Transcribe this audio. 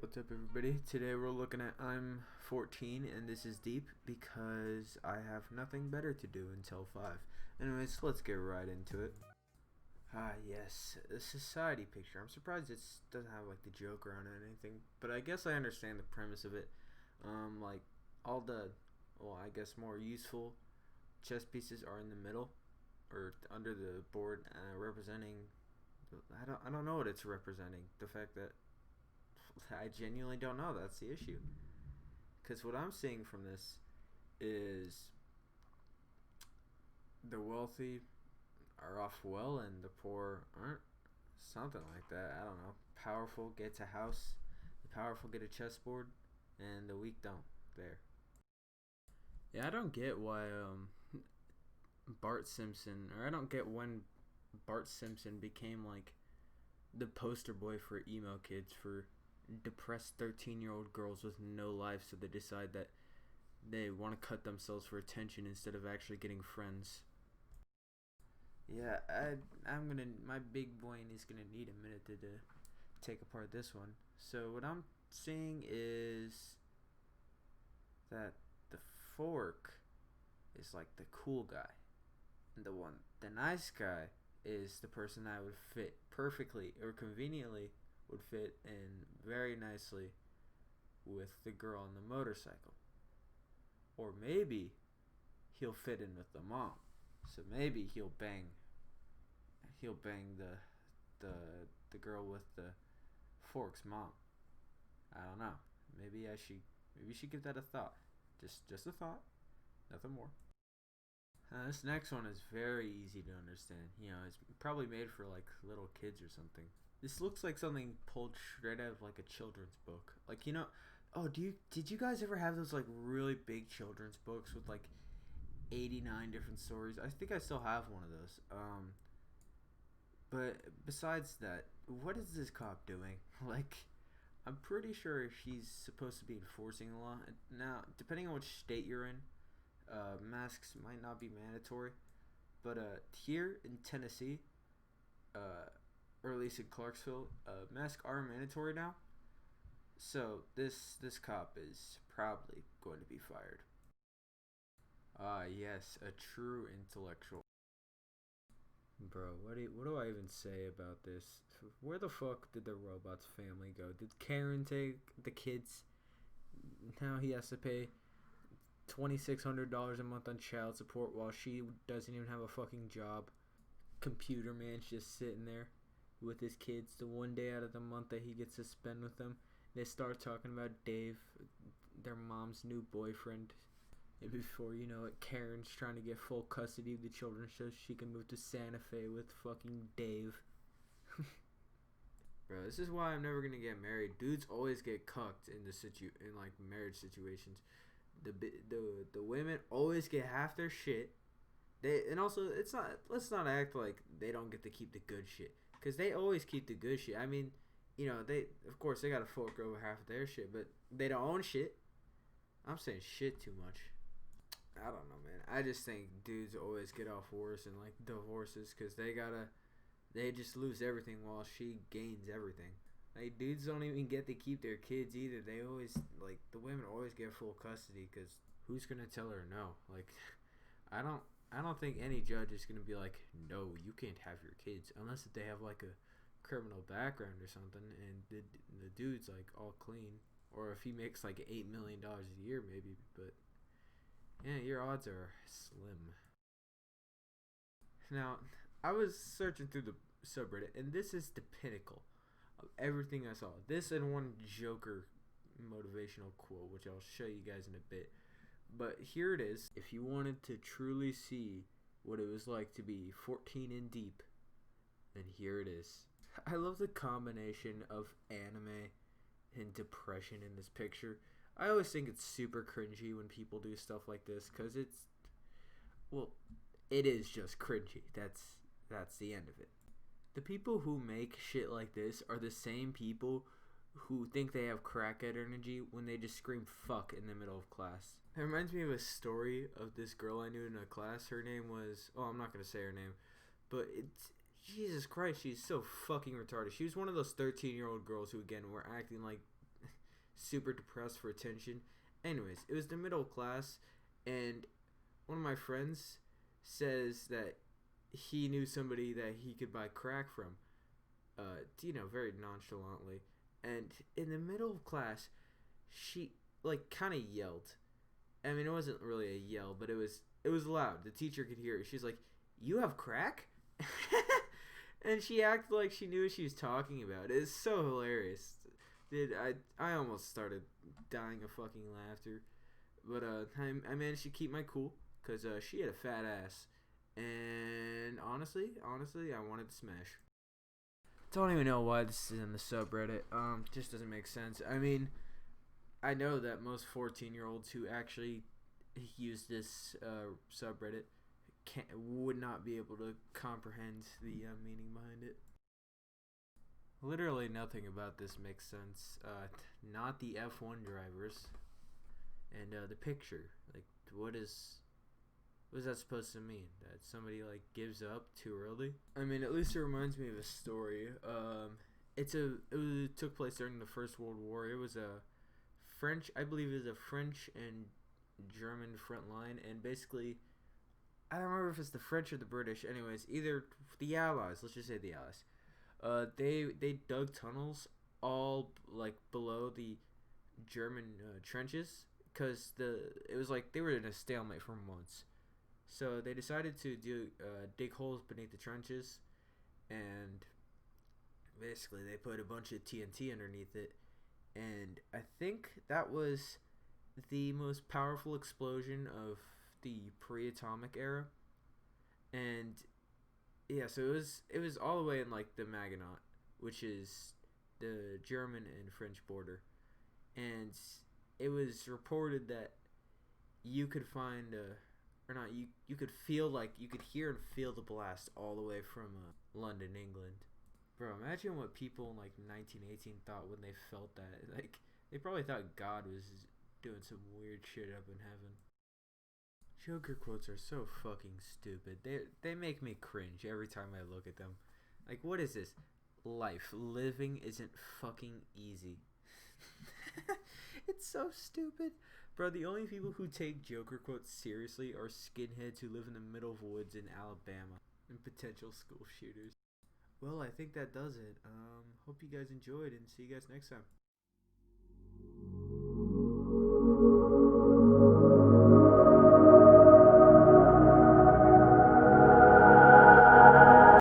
What's up, everybody? Today we're looking at I'm 14 and this is deep because I have nothing better to do until 5. Anyways, let's get right into it. Yes, the society picture. I'm surprised it doesn't have like the Joker on it or anything, but I guess I understand the premise of it. Like all the, well, I guess more useful chess pieces are in the middle or under the board, representing. I don't know what it's representing. The fact that I genuinely don't know. That's the issue. Because what I'm seeing from this is the wealthy are off well and the poor aren't. Something like that. I don't know. Powerful gets a house. The powerful get a chessboard, and the weak don't. There. Yeah, I don't get why Bart Simpson, or I don't get when Bart Simpson became like the poster boy for emo kids, for depressed 13-year-old girls with no life, so they decide that they want to cut themselves for attention instead of actually getting friends. Yeah, I'm gonna, my big brain is gonna need a minute to take apart this one. So what I'm seeing is that the fork is like the cool guy, and the nice guy is the person that would fit perfectly or conveniently would fit in very nicely with the girl on the motorcycle. Or maybe he'll fit in with the mom. So maybe he'll bang the girl with the fork's mom. I don't know. Maybe I should give that a thought. Just a thought. Nothing more. This next one is very easy to understand. You know, it's probably made for like little kids or something. This looks like something pulled straight out of like a children's book. Like, you know, oh, did you guys ever have those like really big children's books with like 89 different stories? I think I still have one of those. But besides that, what is this cop doing? Like, I'm pretty sure she's supposed to be enforcing the law. Now, depending on which state you're in, masks might not be mandatory. But here in Tennessee, or at least in Clarksville, masks are mandatory now. So this cop is probably going to be fired. Yes, a true intellectual. Bro, what do I even say about this? Where the fuck did the robot's family go? Did Karen take the kids? Now he has to pay $2,600 a month on child support while she doesn't even have a fucking job. Computer man's just sitting there with his kids the one day out of the month that he gets to spend with them. They start talking about Dave, their mom's new boyfriend. And before you know it, Karen's trying to get full custody of the children so she can move to Santa Fe with fucking Dave. Bro, this is why I'm never gonna get married. Dudes always get cucked in in like marriage situations. The women always get half their shit. And also, it's not. Let's not act like they don't get to keep the good shit, because they always keep the good shit. I mean, you know, they, of course, they gotta fork over half of their shit, but they don't own shit. I'm saying shit too much. I don't know, man. I just think dudes always get off worse in like divorces because they just lose everything while she gains everything. Like, dudes don't even get to keep their kids either. They always, like, the women always get full custody because who's gonna tell her no? Like, I don't think any judge is gonna be like, no, you can't have your kids unless if they have like a criminal background or something, and the dude's like all clean, or if he makes like $8 million a year, maybe. But yeah, your odds are slim. Now, I was searching through the subreddit, and this is the pinnacle of everything I saw. This and one Joker motivational quote, which I'll show you guys in a bit. But here it is. If you wanted to truly see what it was like to be 14 and deep, then here it is. I love the combination of anime and depression in this picture. I always think it's super cringy when people do stuff like this, because well, it is just cringy. That's the end of it. The people who make shit like this are the same people who think they have crackhead energy when they just scream fuck in the middle of class. It reminds me of a story of this girl I knew in a class. Her name was, oh, I'm not going to say her name, but it's, Jesus Christ, she's so fucking retarded. She was one of those 13-year-old girls who, again, were acting like super depressed for attention. Anyways, it was the middle class, and one of my friends says that he knew somebody that he could buy crack from. Very nonchalantly. And in the middle of class, she like kind of yelled. I mean, it wasn't really a yell, but it was loud. The teacher could hear it. She's like, "You have crack?" And she acted like she knew what she was talking about. It's so hilarious. Dude, I almost started dying of fucking laughter. But I managed to keep my cool because she had a fat ass. And honestly, I wanted to smash. Don't even know why this is in the subreddit. Just doesn't make sense. I mean, I know that most 14-year-olds who actually use this subreddit would not be able to comprehend the meaning behind it. Literally nothing about this makes sense. Not the F1 drivers, and the picture. Like, what is that supposed to mean? That somebody like gives up too early? I mean, at least it reminds me of a story. It took place during the First World War. It was a French, I believe, it was a French and German front line, and basically, I don't remember if it's the French or the British. Anyways, either the Allies. Let's just say the Allies. They dug tunnels all like below the German trenches because it was like they were in a stalemate for months. So they decided to dig holes beneath the trenches, and basically they put a bunch of TNT underneath it, and I think that was the most powerful explosion of the pre-atomic era. And yeah, so it was all the way in like the Maginot, which is the German and French border, and it was reported that you could find or not you could feel like you could hear and feel the blast all the way from London, England. Bro, imagine what people in like 1918 thought when they felt that. Like they probably thought God was doing some weird shit up in heaven. Joker quotes are so fucking stupid. They make me cringe every time I look at them. Like, what is this? Life. Living isn't fucking easy. It's so stupid. Bro, the only people who take Joker quotes seriously are skinheads who live in the middle of woods in Alabama and potential school shooters. Well, I think that does it. Hope you guys enjoyed and see you guys next time.